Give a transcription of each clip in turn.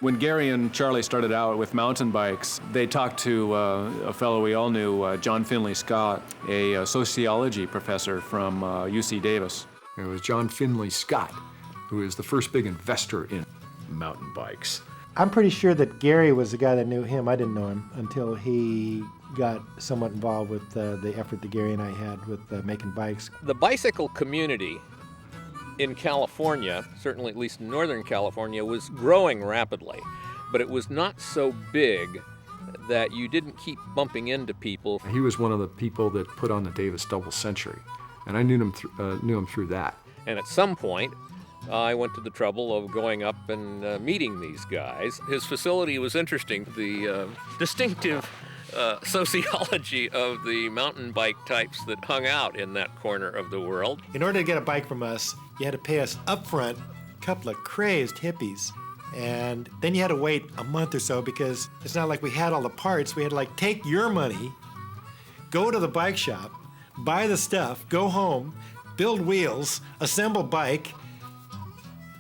When Gary and Charlie started out with mountain bikes, they talked to a fellow we all knew, John Finley Scott, a sociology professor from UC Davis. It was John Finley Scott, who is the first big investor in mountain bikes. I'm pretty sure that Gary was the guy that knew him. I didn't know him until he got somewhat involved with the effort that Gary and I had with making bikes. The bicycle community in California, certainly at least in Northern California, was growing rapidly, but it was not so big that you didn't keep bumping into people. He was one of the people that put on the Davis Double Century, and I knew him through that. And at some point, I went to the trouble of going up and meeting these guys. His facility was interesting. The distinctive sociology of the mountain bike types that hung out in that corner of the world. In order to get a bike from us, you had to pay us up front, a couple of crazed hippies. And then you had to wait a month or so because it's not like we had all the parts. We had to like take your money, go to the bike shop, buy the stuff, go home, build wheels, assemble bike,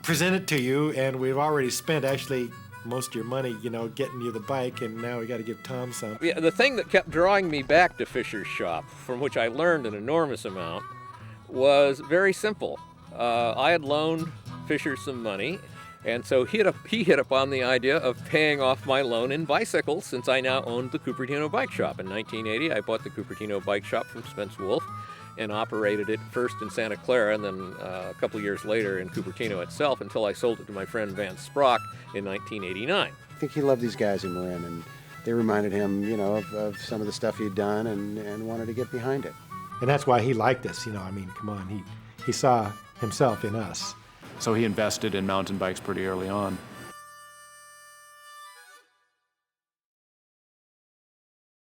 present it to you, and we've already spent actually most of your money, getting you the bike, and now we got to give Tom some. Yeah, the thing that kept drawing me back to Fisher's shop, from which I learned an enormous amount, was very simple. I had loaned Fisher some money, and so he hit upon the idea of paying off my loan in bicycles, since I now owned the Cupertino Bike Shop. In 1980, I bought the Cupertino Bike Shop from Spence Wolf and operated it first in Santa Clara and then a couple years later in Cupertino itself until I sold it to my friend Vance Sprock in 1989. I think he loved these guys in Marin, and they reminded him, of some of the stuff he'd done and wanted to get behind it. And that's why he liked us, come on, he saw himself in us. So he invested in mountain bikes pretty early on.